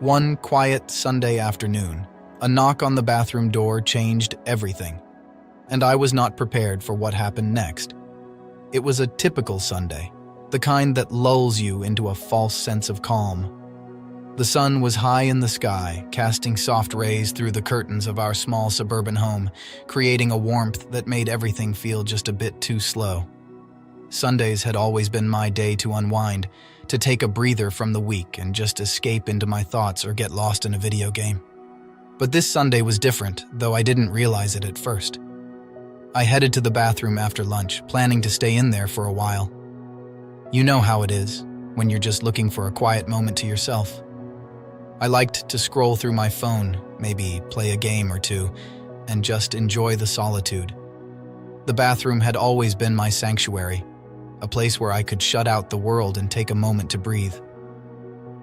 One quiet Sunday afternoon, a knock on the bathroom door changed everything, and I was not prepared for what happened next. It was a typical Sunday, the kind that lulls you into a false sense of calm. The sun was high in the sky, casting soft rays through the curtains of our small suburban home, creating a warmth that made everything feel just a bit too slow. Sundays had always been my day to unwind, to take a breather from the week and just escape into my thoughts or get lost in a video game. But this Sunday was different, though I didn't realize it at first. I headed to the bathroom after lunch, planning to stay in there for a while. You know how it is, when you're just looking for a quiet moment to yourself. I liked to scroll through my phone, maybe play a game or two, and just enjoy the solitude. The bathroom had always been my sanctuary, a place where I could shut out the world and take a moment to breathe.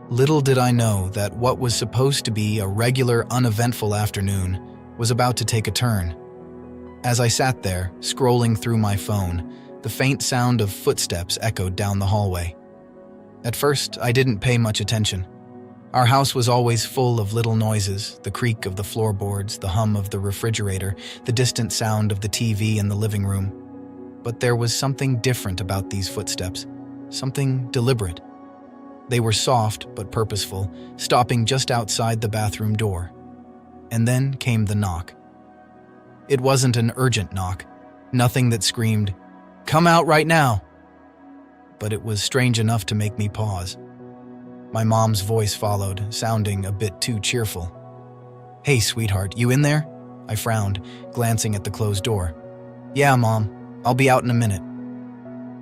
Little did I know that what was supposed to be a regular, uneventful afternoon was about to take a turn. As I sat there, scrolling through my phone, the faint sound of footsteps echoed down the hallway. At first, I didn't pay much attention. Our house was always full of little noises, the creak of the floorboards, the hum of the refrigerator, the distant sound of the TV in the living room. But there was something different about these footsteps, something deliberate. They were soft but purposeful, stopping just outside the bathroom door. And then came the knock. It wasn't an urgent knock, nothing that screamed, "Come out right now!" But it was strange enough to make me pause. My mom's voice followed, sounding a bit too cheerful. "Hey, sweetheart, you in there?" I frowned, glancing at the closed door. "Yeah, Mom. I'll be out in a minute."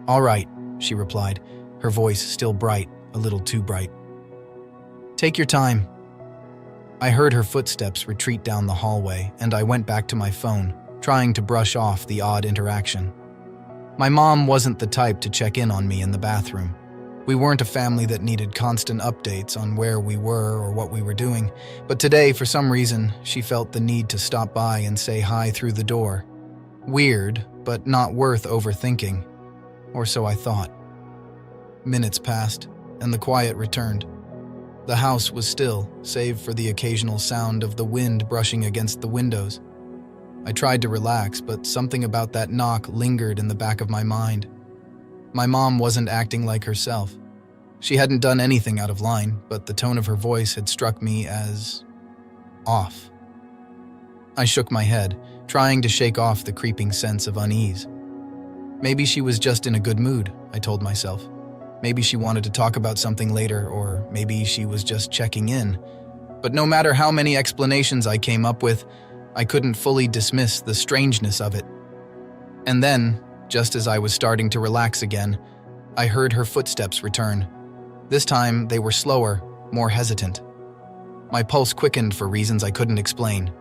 "All right," she replied, her voice still bright, a little too bright. "Take your time." I heard her footsteps retreat down the hallway, and I went back to my phone, trying to brush off the odd interaction. My mom wasn't the type to check in on me in the bathroom. We weren't a family that needed constant updates on where we were or what we were doing, but today, for some reason, she felt the need to stop by and say hi through the door. Weird, but not worth overthinking, or so I thought. Minutes passed, and the quiet returned. The house was still, save for the occasional sound of the wind brushing against the windows. I tried to relax, but something about that knock lingered in the back of my mind. My mom wasn't acting like herself. She hadn't done anything out of line, but the tone of her voice had struck me as off. I shook my head, trying to shake off the creeping sense of unease. Maybe she was just in a good mood, I told myself. Maybe she wanted to talk about something later, or maybe she was just checking in. But no matter how many explanations I came up with, I couldn't fully dismiss the strangeness of it. And then, just as I was starting to relax again, I heard her footsteps return. This time, they were slower, more hesitant. My pulse quickened for reasons I couldn't explain.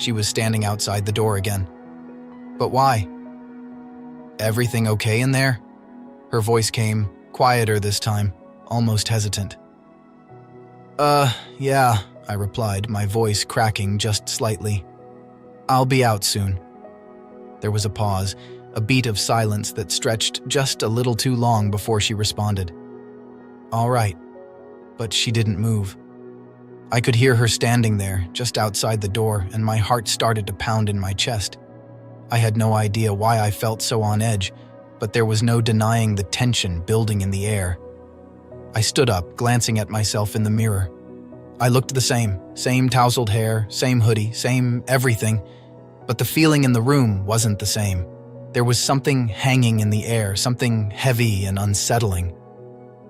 She was standing outside the door again. But why? "Everything okay in there?" Her voice came, quieter this time, almost hesitant. Yeah," I replied, my voice cracking just slightly. "I'll be out soon." There was a pause, a beat of silence that stretched just a little too long before she responded. "All right." But she didn't move. I could hear her standing there, just outside the door, and my heart started to pound in my chest. I had no idea why I felt so on edge, but there was no denying the tension building in the air. I stood up, glancing at myself in the mirror. I looked the same tousled hair, same hoodie, same everything, but the feeling in the room wasn't the same. There was something hanging in the air, something heavy and unsettling.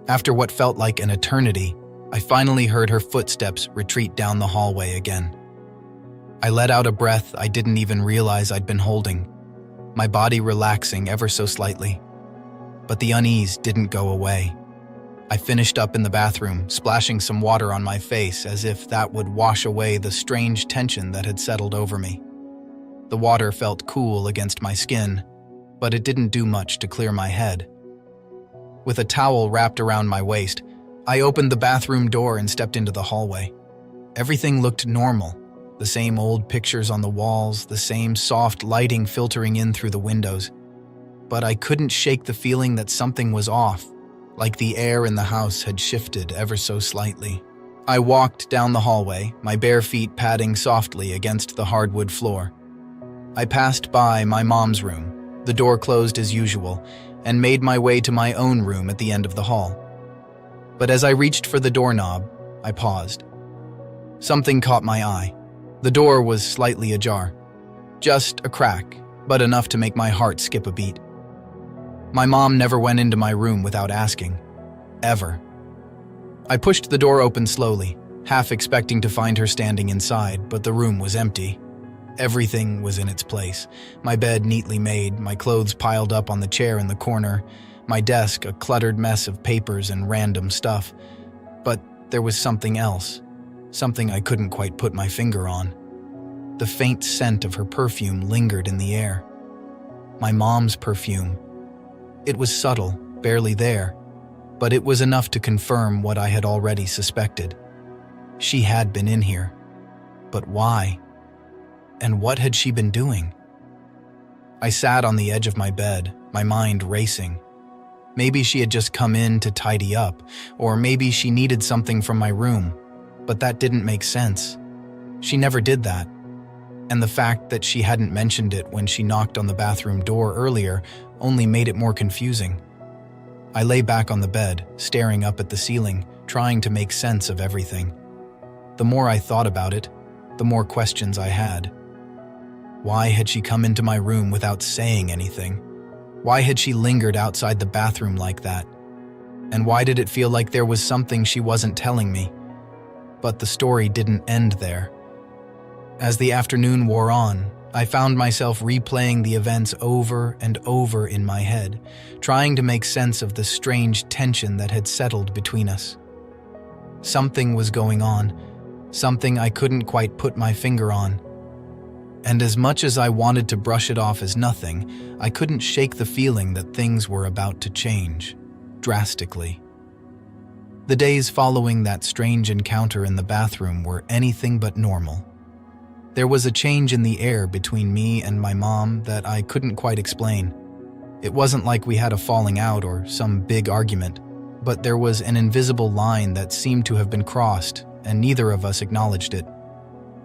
After what felt like an eternity, I finally heard her footsteps retreat down the hallway again. I let out a breath I didn't even realize I'd been holding, my body relaxing ever so slightly. But the unease didn't go away. I finished up in the bathroom, splashing some water on my face as if that would wash away the strange tension that had settled over me. The water felt cool against my skin, but it didn't do much to clear my head. With a towel wrapped around my waist, I opened the bathroom door and stepped into the hallway. Everything looked normal. The same old pictures on the walls, the same soft lighting filtering in through the windows. But I couldn't shake the feeling that something was off, like the air in the house had shifted ever so slightly. I walked down the hallway, my bare feet padding softly against the hardwood floor. I passed by my mom's room, the door closed as usual, and made my way to my own room at the end of the hall. But as I reached for the doorknob, I paused. Something caught my eye. The door was slightly ajar. Just a crack, but enough to make my heart skip a beat. My mom never went into my room without asking. Ever. I pushed the door open slowly, half expecting to find her standing inside, but the room was empty. Everything was in its place. My bed neatly made, my clothes piled up on the chair in the corner, my desk a cluttered mess of papers and random stuff. But there was something else, something I couldn't quite put my finger on. The faint scent of her perfume lingered in the air. My mom's perfume. It was subtle, barely there, but it was enough to confirm what I had already suspected. She had been in here. But why? And what had she been doing? I sat on the edge of my bed, my mind racing. Maybe she had just come in to tidy up, or maybe she needed something from my room, but that didn't make sense. She never did that. And the fact that she hadn't mentioned it when she knocked on the bathroom door earlier only made it more confusing. I lay back on the bed, staring up at the ceiling, trying to make sense of everything. The more I thought about it, the more questions I had. Why had she come into my room without saying anything? Why had she lingered outside the bathroom like that? And why did it feel like there was something she wasn't telling me? But the story didn't end there. As the afternoon wore on, I found myself replaying the events over and over in my head, trying to make sense of the strange tension that had settled between us. Something was going on, something I couldn't quite put my finger on. And as much as I wanted to brush it off as nothing, I couldn't shake the feeling that things were about to change, drastically. The days following that strange encounter in the bathroom were anything but normal. There was a change in the air between me and my mom that I couldn't quite explain. It wasn't like we had a falling out or some big argument, but there was an invisible line that seemed to have been crossed, and neither of us acknowledged it.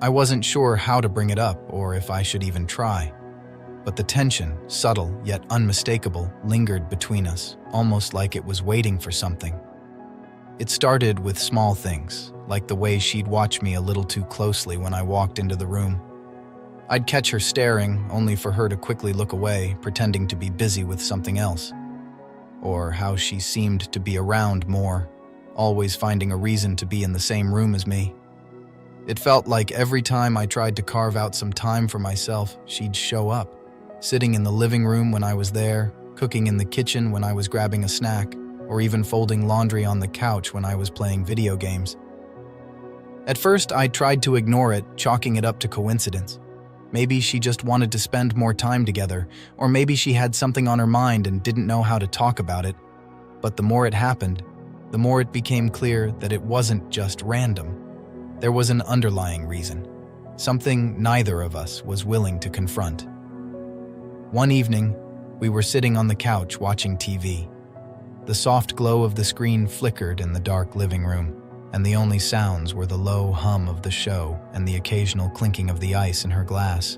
I wasn't sure how to bring it up or if I should even try. But the tension, subtle yet unmistakable, lingered between us, almost like it was waiting for something. It started with small things, like the way she'd watch me a little too closely when I walked into the room. I'd catch her staring, only for her to quickly look away, pretending to be busy with something else. Or how she seemed to be around more, always finding a reason to be in the same room as me. It felt like every time I tried to carve out some time for myself, she'd show up, sitting in the living room when I was there, cooking in the kitchen when I was grabbing a snack, or even folding laundry on the couch when I was playing video games. At first, I tried to ignore it, chalking it up to coincidence. Maybe she just wanted to spend more time together, or maybe she had something on her mind and didn't know how to talk about it. But the more it happened, the more it became clear that it wasn't just random. There was an underlying reason, something neither of us was willing to confront. One evening, we were sitting on the couch watching TV. The soft glow of the screen flickered in the dark living room, and the only sounds were the low hum of the show and the occasional clinking of the ice in her glass.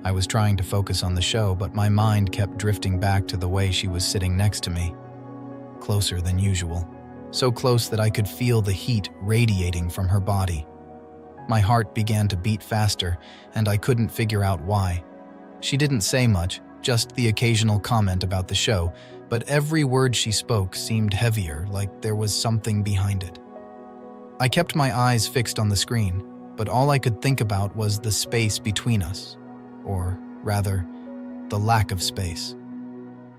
I was trying to focus on the show, but my mind kept drifting back to the way she was sitting next to me, closer than usual, so close that I could feel the heat radiating from her body. My heart began to beat faster, and I couldn't figure out why. She didn't say much, just the occasional comment about the show, but every word she spoke seemed heavier, like there was something behind it. I kept my eyes fixed on the screen, but all I could think about was the space between us, or rather, the lack of space.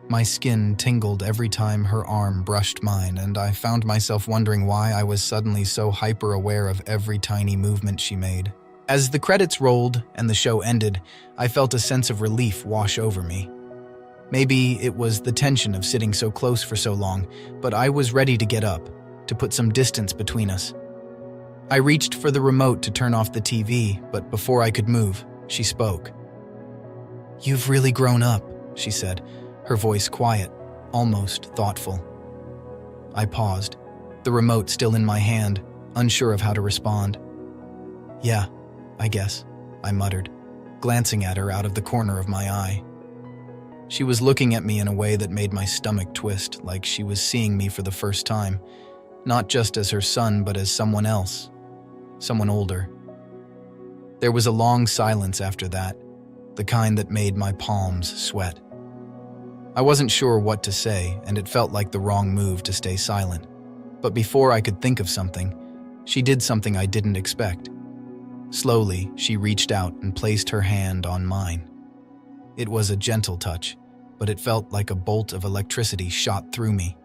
My skin tingled every time her arm brushed mine, and I found myself wondering why I was suddenly so hyper-aware of every tiny movement she made. As the credits rolled and the show ended, I felt a sense of relief wash over me. Maybe it was the tension of sitting so close for so long, but I was ready to get up, to put some distance between us. I reached for the remote to turn off the TV, but before I could move, she spoke. "You've really grown up," she said, her voice quiet, almost thoughtful. I paused, the remote still in my hand, unsure of how to respond. "Yeah, I guess," I muttered, glancing at her out of the corner of my eye. She was looking at me in a way that made my stomach twist, like she was seeing me for the first time, not just as her son, but as someone else, someone older. There was a long silence after that, the kind that made my palms sweat. I wasn't sure what to say, and it felt like the wrong move to stay silent. But before I could think of something, she did something I didn't expect. Slowly, she reached out and placed her hand on mine. It was a gentle touch, but it felt like a bolt of electricity shot through me.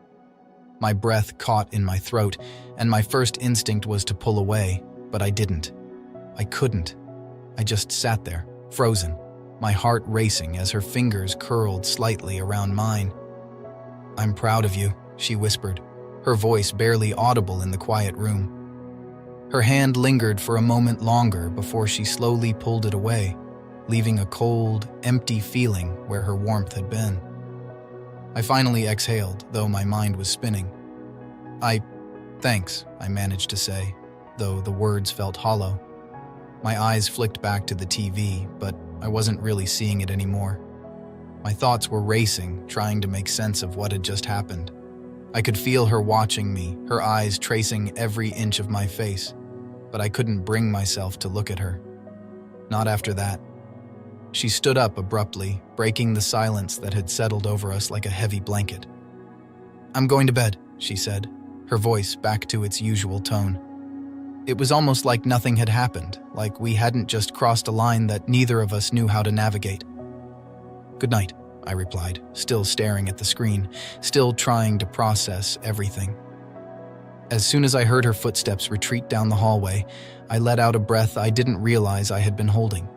My breath caught in my throat, and my first instinct was to pull away, but I didn't. I couldn't. I just sat there, frozen, my heart racing as her fingers curled slightly around mine. "I'm proud of you," she whispered, her voice barely audible in the quiet room. Her hand lingered for a moment longer before she slowly pulled it away, leaving a cold, empty feeling where her warmth had been. I finally exhaled, though my mind was spinning. Thanks," I managed to say, though the words felt hollow. My eyes flicked back to the TV, but I wasn't really seeing it anymore. My thoughts were racing, trying to make sense of what had just happened. I could feel her watching me, her eyes tracing every inch of my face, but I couldn't bring myself to look at her. Not after that. She stood up abruptly, breaking the silence that had settled over us like a heavy blanket. "I'm going to bed," she said, her voice back to its usual tone. It was almost like nothing had happened, like we hadn't just crossed a line that neither of us knew how to navigate. "Good night," I replied, still staring at the screen, still trying to process everything. As soon as I heard her footsteps retreat down the hallway, I let out a breath I didn't realize I had been holding.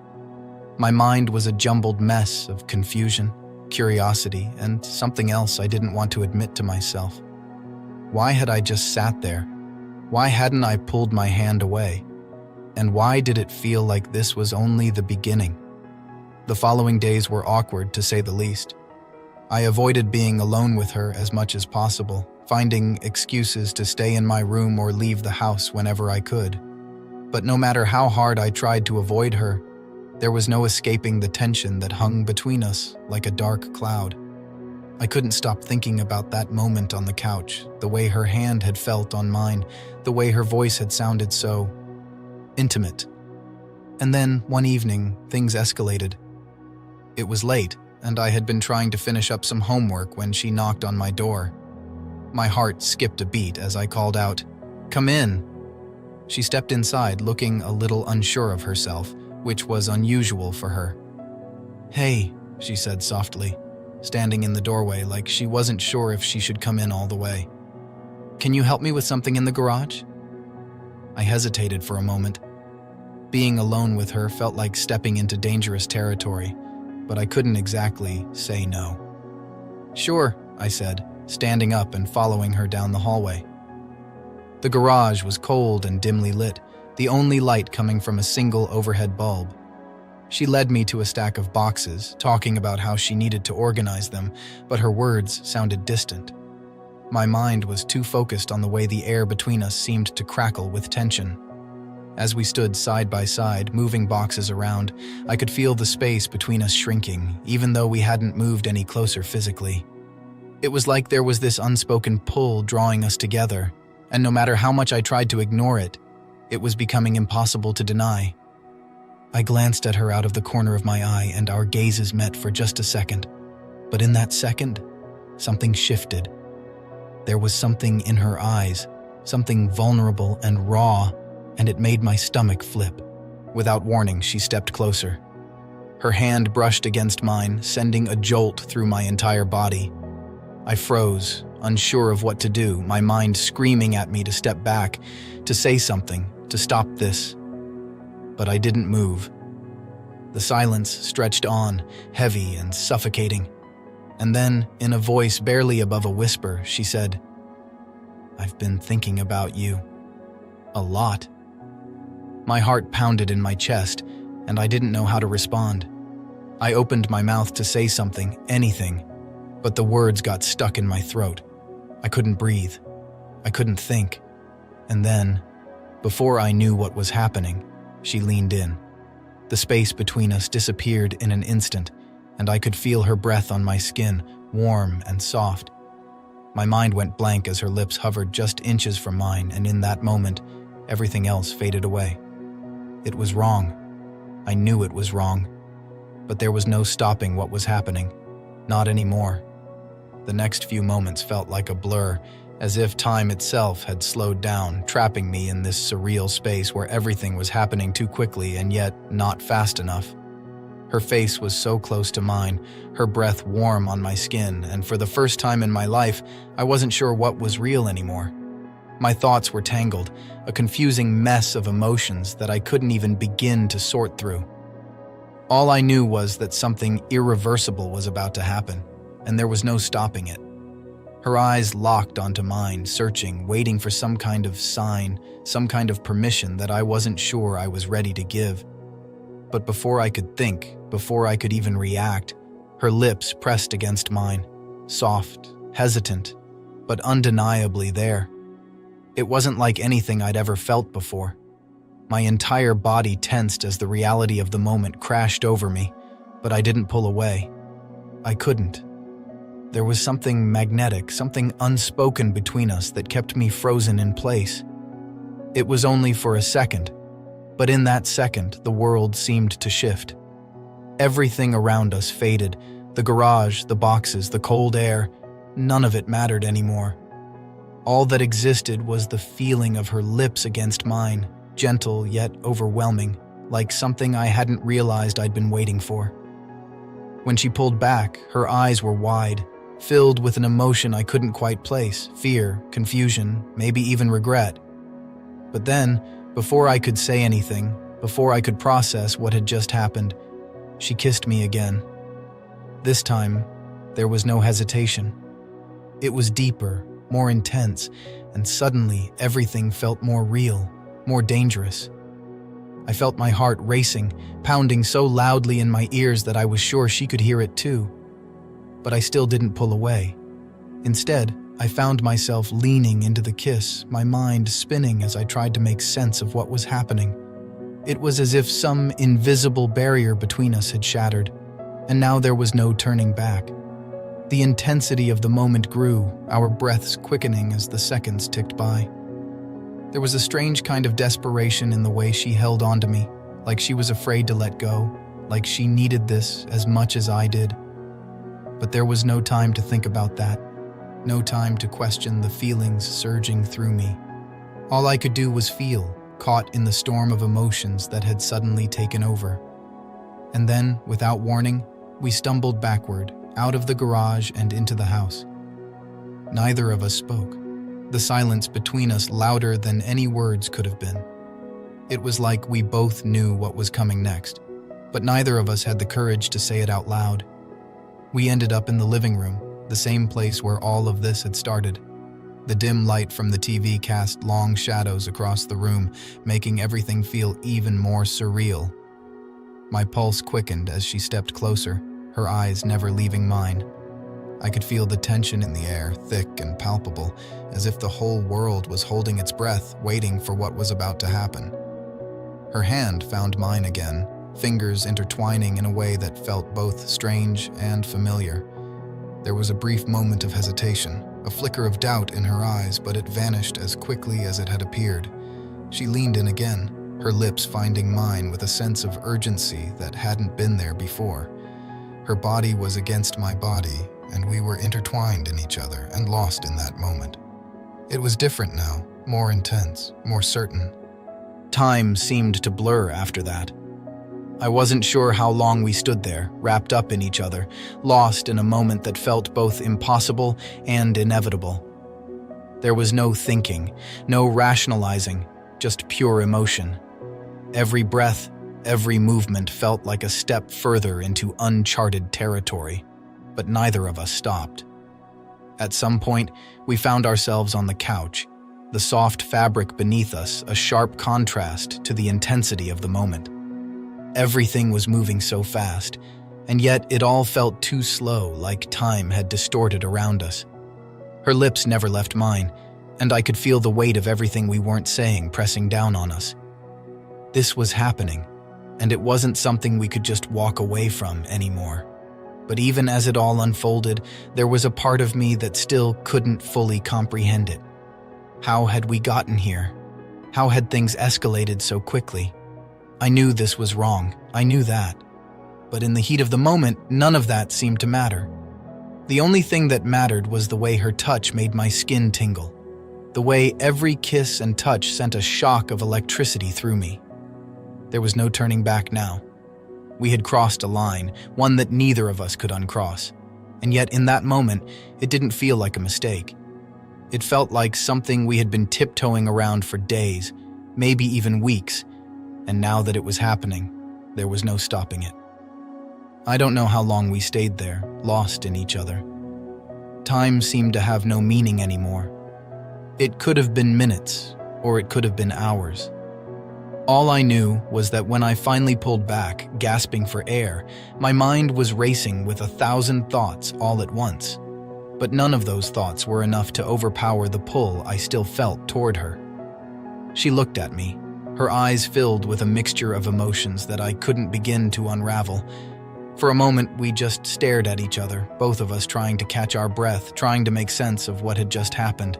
My mind was a jumbled mess of confusion, curiosity, and something else I didn't want to admit to myself. Why had I just sat there? Why hadn't I pulled my hand away? And why did it feel like this was only the beginning? The following days were awkward, to say the least. I avoided being alone with her as much as possible, finding excuses to stay in my room or leave the house whenever I could. But no matter how hard I tried to avoid her, there was no escaping the tension that hung between us like a dark cloud. I couldn't stop thinking about that moment on the couch, the way her hand had felt on mine, the way her voice had sounded so intimate. And then, one evening, things escalated. It was late, and I had been trying to finish up some homework when she knocked on my door. My heart skipped a beat as I called out, "Come in." She stepped inside, looking a little unsure of herself, which was unusual for her. "Hey," she said softly, standing in the doorway like she wasn't sure if she should come in all the way. "Can you help me with something in the garage?" I hesitated for a moment. Being alone with her felt like stepping into dangerous territory, but I couldn't exactly say no. "Sure," I said, standing up and following her down the hallway. The garage was cold and dimly lit, the only light coming from a single overhead bulb. She led me to a stack of boxes, talking about how she needed to organize them, but her words sounded distant. My mind was too focused on the way the air between us seemed to crackle with tension. As we stood side by side, moving boxes around, I could feel the space between us shrinking, even though we hadn't moved any closer physically. It was like there was this unspoken pull drawing us together, and no matter how much I tried to ignore it, it was becoming impossible to deny. I glanced at her out of the corner of my eye, and our gazes met for just a second. But in that second, something shifted. There was something in her eyes, something vulnerable and raw, and it made my stomach flip. Without warning, she stepped closer. Her hand brushed against mine, sending a jolt through my entire body. I froze, unsure of what to do, my mind screaming at me to step back, to say something, to stop this. But I didn't move. The silence stretched on, heavy and suffocating. And then, in a voice barely above a whisper, she said, "I've been thinking about you. A lot." My heart pounded in my chest, and I didn't know how to respond. I opened my mouth to say something, anything, but the words got stuck in my throat. I couldn't breathe. I couldn't think. And then, Before I knew what was happening, she leaned in. The space between us disappeared in an instant, and I could feel her breath on my skin, warm and soft. My mind went blank as her lips hovered just inches from mine, and in that moment, everything else faded away. It was wrong. I knew it was wrong. But there was no stopping what was happening. Not anymore. The next few moments felt like a blur, as if time itself had slowed down, trapping me in this surreal space where everything was happening too quickly and yet not fast enough. Her face was so close to mine, her breath warm on my skin, and for the first time in my life, I wasn't sure what was real anymore. My thoughts were tangled, a confusing mess of emotions that I couldn't even begin to sort through. All I knew was that something irreversible was about to happen, and there was no stopping it. Her eyes locked onto mine, searching, waiting for some kind of sign, some kind of permission that I wasn't sure I was ready to give. But before I could think, before I could even react, her lips pressed against mine, soft, hesitant, but undeniably there. It wasn't like anything I'd ever felt before. My entire body tensed as the reality of the moment crashed over me, but I didn't pull away. I couldn't. There was something magnetic, something unspoken between us that kept me frozen in place. It was only for a second, but in that second, the world seemed to shift. Everything around us faded, the garage, the boxes, the cold air, none of it mattered anymore. All that existed was the feeling of her lips against mine, gentle yet overwhelming, like something I hadn't realized I'd been waiting for. When she pulled back, her eyes were wide, filled with an emotion I couldn't quite place, fear, confusion, maybe even regret. But then, before I could say anything, before I could process what had just happened, she kissed me again. This time, there was no hesitation. It was deeper, more intense, and suddenly everything felt more real, more dangerous. I felt my heart racing, pounding so loudly in my ears that I was sure she could hear it too. But I still didn't pull away. Instead, I found myself leaning into the kiss, my mind spinning as I tried to make sense of what was happening. It was as if some invisible barrier between us had shattered, and now there was no turning back. The intensity of the moment grew, our breaths quickening as the seconds ticked by. There was a strange kind of desperation in the way she held onto me, like she was afraid to let go, like she needed this as much as I did. But there was no time to think about that, no time to question the feelings surging through me. All I could do was feel, caught in the storm of emotions that had suddenly taken over. And then, without warning, we stumbled backward, out of the garage and into the house. Neither of us spoke, the silence between us louder than any words could have been. It was like we both knew what was coming next, but neither of us had the courage to say it out loud. We ended up in the living room, the same place where all of this had started. The dim light from the TV cast long shadows across the room, making everything feel even more surreal. My pulse quickened as she stepped closer, her eyes never leaving mine. I could feel the tension in the air, thick and palpable, as if the whole world was holding its breath, waiting for what was about to happen. Her hand found mine again, fingers intertwining in a way that felt both strange and familiar. There was a brief moment of hesitation, a flicker of doubt in her eyes, but it vanished as quickly as it had appeared. She leaned in again, her lips finding mine with a sense of urgency that hadn't been there before. Her body was against my body, and we were intertwined in each other and lost in that moment. It was different now, more intense, more certain. Time seemed to blur after that. I wasn't sure how long we stood there, wrapped up in each other, lost in a moment that felt both impossible and inevitable. There was no thinking, no rationalizing, just pure emotion. Every breath, every movement felt like a step further into uncharted territory, but neither of us stopped. At some point, we found ourselves on the couch, the soft fabric beneath us a sharp contrast to the intensity of the moment. Everything was moving so fast, and yet it all felt too slow, like time had distorted around us. Her lips never left mine, and I could feel the weight of everything we weren't saying pressing down on us. This was happening, and it wasn't something we could just walk away from anymore. But even as it all unfolded, there was a part of me that still couldn't fully comprehend it. How had we gotten here? How had things escalated so quickly? I knew this was wrong, I knew that. But in the heat of the moment, none of that seemed to matter. The only thing that mattered was the way her touch made my skin tingle. The way every kiss and touch sent a shock of electricity through me. There was no turning back now. We had crossed a line, one that neither of us could uncross. And yet in that moment, it didn't feel like a mistake. It felt like something we had been tiptoeing around for days, maybe even weeks, and now that it was happening, there was no stopping it. I don't know how long we stayed there, lost in each other. Time seemed to have no meaning anymore. It could have been minutes, or it could have been hours. All I knew was that when I finally pulled back, gasping for air, my mind was racing with 1,000 thoughts all at once. But none of those thoughts were enough to overpower the pull I still felt toward her. She looked at me, her eyes filled with a mixture of emotions that I couldn't begin to unravel. For a moment, we just stared at each other, both of us trying to catch our breath, trying to make sense of what had just happened.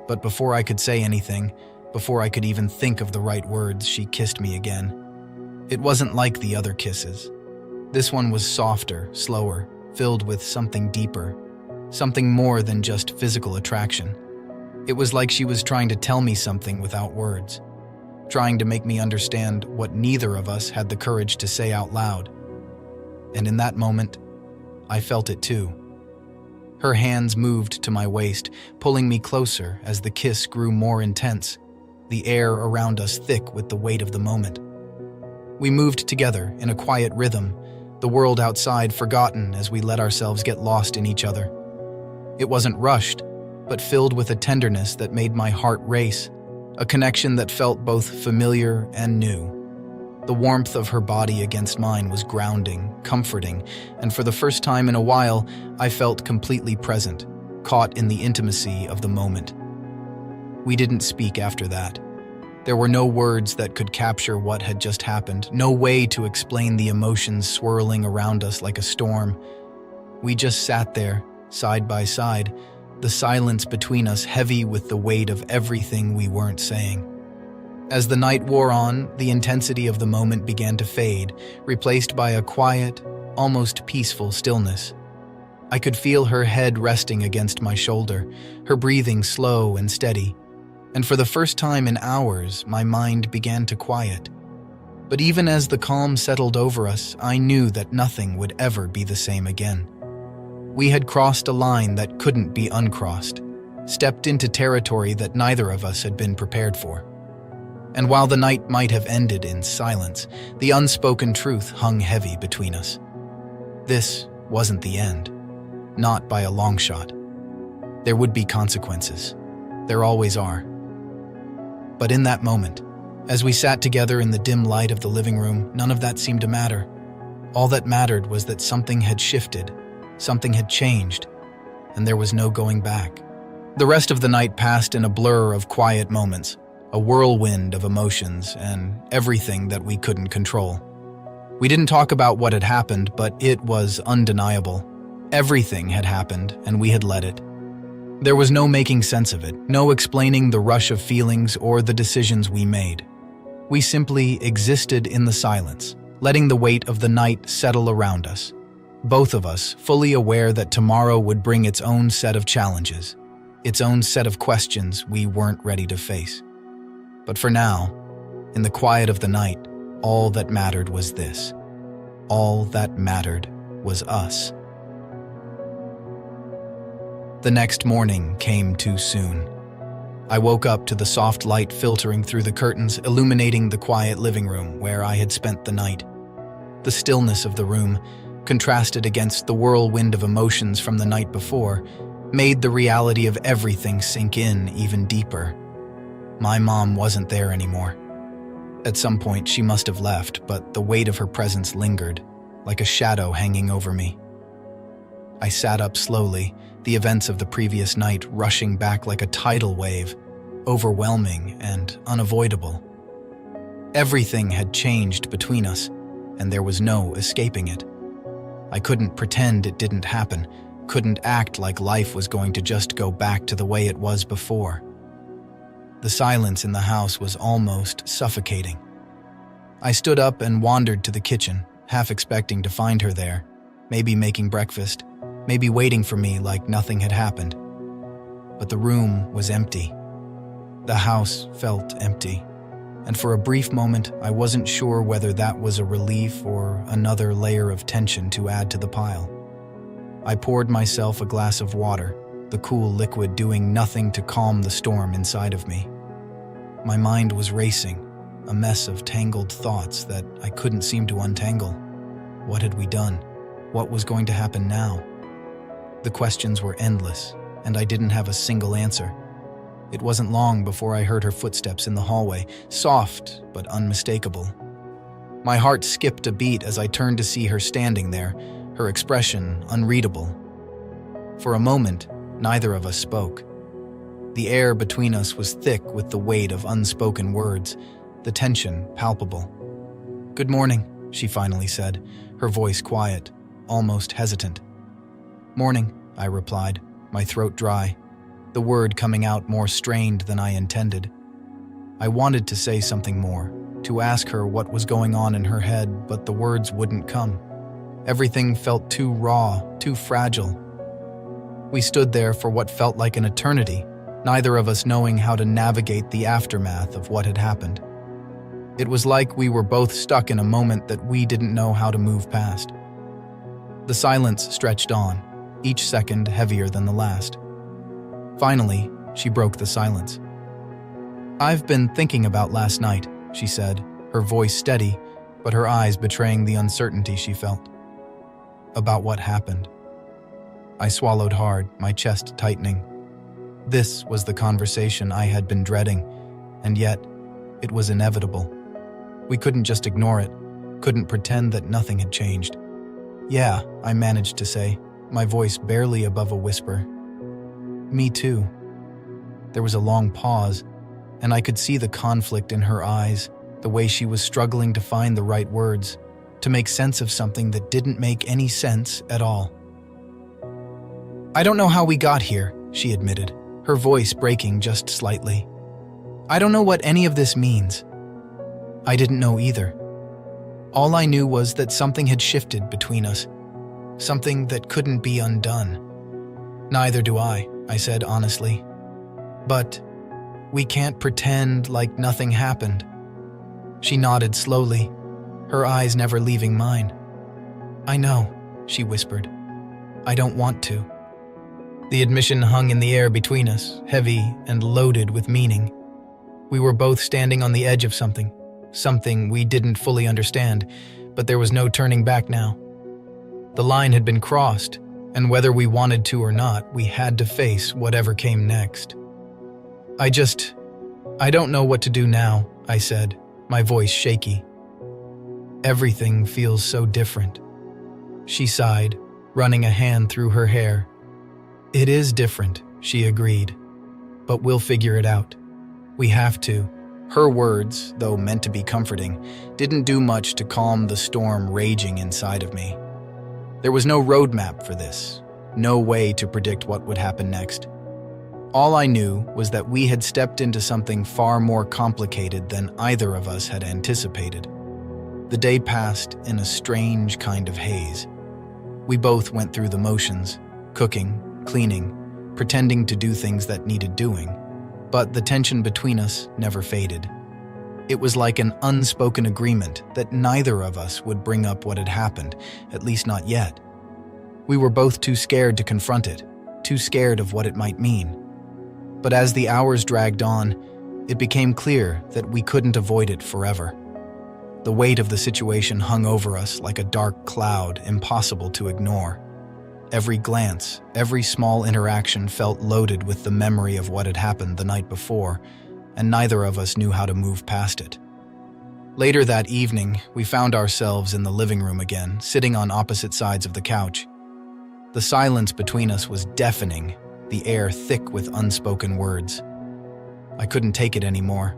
But before I could say anything, before I could even think of the right words, she kissed me again. It wasn't like the other kisses. This one was softer, slower, filled with something deeper, something more than just physical attraction. It was like she was trying to tell me something without words, trying to make me understand what neither of us had the courage to say out loud. And in that moment, I felt it too. Her hands moved to my waist, pulling me closer as the kiss grew more intense, the air around us thick with the weight of the moment. We moved together in a quiet rhythm, the world outside forgotten as we let ourselves get lost in each other. It wasn't rushed, but filled with a tenderness that made my heart race, a connection that felt both familiar and new. The warmth of her body against mine was grounding, comforting, and for the first time in a while, I felt completely present, caught in the intimacy of the moment. We didn't speak after that. There were no words that could capture what had just happened, no way to explain the emotions swirling around us like a storm. We just sat there, side by side, the silence between us heavy with the weight of everything we weren't saying. As the night wore on, the intensity of the moment began to fade, replaced by a quiet, almost peaceful stillness. I could feel her head resting against my shoulder, her breathing slow and steady. And for the first time in hours, my mind began to quiet. But even as the calm settled over us, I knew that nothing would ever be the same again. We had crossed a line that couldn't be uncrossed, stepped into territory that neither of us had been prepared for. And while the night might have ended in silence, the unspoken truth hung heavy between us. This wasn't the end, not by a long shot. There would be consequences. There always are. But in that moment, as we sat together in the dim light of the living room, none of that seemed to matter. All that mattered was that something had shifted, something had changed, and there was no going back. The rest of the night passed in a blur of quiet moments, a whirlwind of emotions and everything that we couldn't control. We didn't talk about what had happened, but it was undeniable. Everything had happened, and we had let it. There was no making sense of it, no explaining the rush of feelings or the decisions we made. We simply existed in the silence, letting the weight of the night settle around us. Both of us fully aware that tomorrow would bring its own set of challenges, its own set of questions we weren't ready to face. But for now, in the quiet of the night, all that mattered was this. All that mattered was us. The next morning came too soon. I woke up to the soft light filtering through the curtains, illuminating the quiet living room where I had spent the night. The stillness of the room, contrasted against the whirlwind of emotions from the night before, made the reality of everything sink in even deeper. My mom wasn't there anymore. At some point, she must have left, but the weight of her presence lingered, like a shadow hanging over me. I sat up slowly, the events of the previous night rushing back like a tidal wave, overwhelming and unavoidable. Everything had changed between us, and there was no escaping it. I couldn't pretend it didn't happen, couldn't act like life was going to just go back to the way it was before. The silence in the house was almost suffocating. I stood up and wandered to the kitchen, half expecting to find her there, maybe making breakfast, maybe waiting for me like nothing had happened. But the room was empty. The house felt empty, and for a brief moment I wasn't sure whether that was a relief or another layer of tension to add to the pile. I poured myself a glass of water, the cool liquid doing nothing to calm the storm inside of me. My mind was racing, a mess of tangled thoughts that I couldn't seem to untangle. What had we done? What was going to happen now? The questions were endless, and I didn't have a single answer. It wasn't long before I heard her footsteps in the hallway, soft but unmistakable. My heart skipped a beat as I turned to see her standing there, her expression unreadable. For a moment, neither of us spoke. The air between us was thick with the weight of unspoken words, the tension palpable. "Good morning," she finally said, her voice quiet, almost hesitant. "Morning," I replied, my throat dry, the word coming out more strained than I intended. I wanted to say something more, to ask her what was going on in her head, but the words wouldn't come. Everything felt too raw, too fragile. We stood there for what felt like an eternity, neither of us knowing how to navigate the aftermath of what had happened. It was like we were both stuck in a moment that we didn't know how to move past. The silence stretched on, each second heavier than the last. Finally, she broke the silence. "I've been thinking about last night," she said, her voice steady, but her eyes betraying the uncertainty she felt. "About what happened." I swallowed hard, my chest tightening. This was the conversation I had been dreading, and yet it was inevitable. We couldn't just ignore it, couldn't pretend that nothing had changed. "Yeah," I managed to say, my voice barely above a whisper. "Me too." There was a long pause, and I could see the conflict in her eyes, the way she was struggling to find the right words, to make sense of something that didn't make any sense at all. "I don't know how we got here," she admitted, her voice breaking just slightly. "I don't know what any of this means." I didn't know either. All I knew was that something had shifted between us, something that couldn't be undone. "Neither do I said honestly. "But we can't pretend like nothing happened." She nodded slowly, her eyes never leaving mine. "I know," she whispered. "I don't want to." The admission hung in the air between us, heavy and loaded with meaning. We were both standing on the edge of something we didn't fully understand, but there was no turning back now. The line had been crossed, and whether we wanted to or not, we had to face whatever came next. I don't know what to do now," I said, my voice shaky. "Everything feels so different." She sighed, running a hand through her hair. "It is different," she agreed. "But we'll figure it out. We have to." Her words, though meant to be comforting, didn't do much to calm the storm raging inside of me. There was no roadmap for this, no way to predict what would happen next. All I knew was that we had stepped into something far more complicated than either of us had anticipated. The day passed in a strange kind of haze. We both went through the motions, cooking, cleaning, pretending to do things that needed doing, but the tension between us never faded. It was like an unspoken agreement that neither of us would bring up what had happened, at least not yet. We were both too scared to confront it, too scared of what it might mean. But as the hours dragged on, it became clear that we couldn't avoid it forever. The weight of the situation hung over us like a dark cloud, impossible to ignore. Every glance, every small interaction felt loaded with the memory of what had happened the night before, and neither of us knew how to move past it. Later that evening, we found ourselves in the living room again, sitting on opposite sides of the couch. The silence between us was deafening, the air thick with unspoken words. I couldn't take it anymore.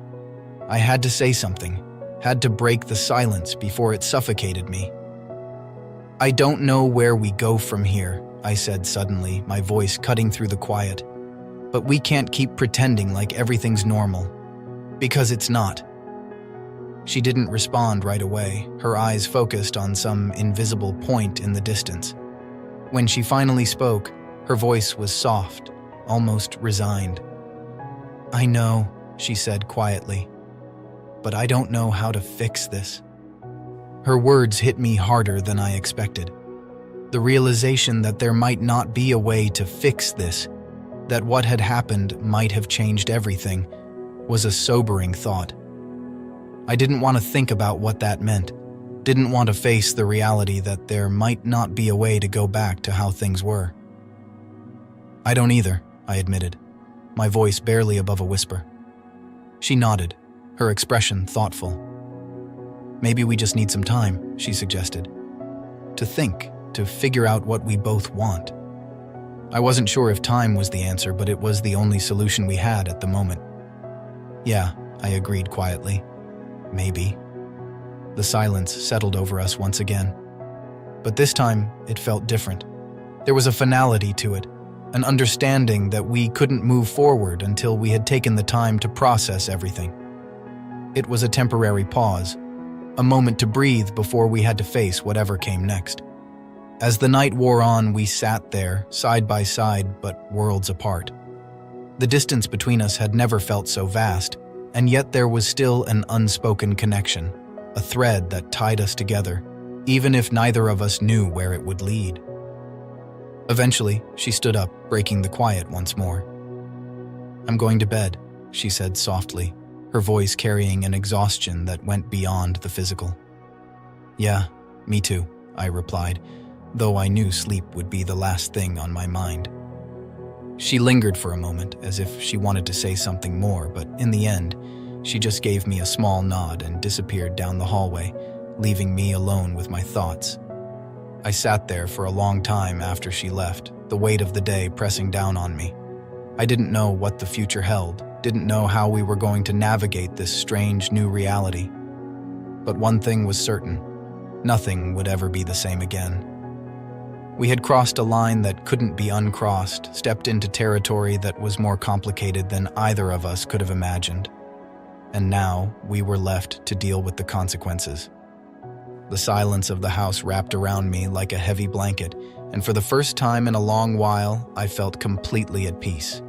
I had to say something, had to break the silence before it suffocated me. "I don't know where we go from here," I said suddenly, my voice cutting through the quiet. "But we can't keep pretending like everything's normal. Because it's not." She didn't respond right away, her eyes focused on some invisible point in the distance. When she finally spoke, her voice was soft, almost resigned. "I know," she said quietly, "but I don't know how to fix this." Her words hit me harder than I expected. The realization that there might not be a way to fix this, that what had happened might have changed everything, was a sobering thought. I didn't want to think about what that meant, didn't want to face the reality that there might not be a way to go back to how things were. "I don't either," I admitted, my voice barely above a whisper. She nodded, her expression thoughtful. "Maybe we just need some time," she suggested. "To think, to figure out what we both want." I wasn't sure if time was the answer, but it was the only solution we had at the moment. "Yeah," I agreed quietly. "Maybe." The silence settled over us once again. But this time, it felt different. There was a finality to it, an understanding that we couldn't move forward until we had taken the time to process everything. It was a temporary pause, a moment to breathe before we had to face whatever came next. As the night wore on, we sat there, side by side, but worlds apart. The distance between us had never felt so vast, and yet there was still an unspoken connection, a thread that tied us together, even if neither of us knew where it would lead. Eventually, she stood up, breaking the quiet once more. "I'm going to bed," she said softly, her voice carrying an exhaustion that went beyond the physical. "Yeah, me too," I replied, though I knew sleep would be the last thing on my mind. She lingered for a moment, as if she wanted to say something more, but in the end, she just gave me a small nod and disappeared down the hallway, leaving me alone with my thoughts. I sat there for a long time after she left, the weight of the day pressing down on me. I didn't know what the future held, didn't know how we were going to navigate this strange new reality. But one thing was certain: nothing would ever be the same again. We had crossed a line that couldn't be uncrossed, stepped into territory that was more complicated than either of us could have imagined. And now we were left to deal with the consequences. The silence of the house wrapped around me like a heavy blanket, and for the first time in a long while, I felt completely at peace.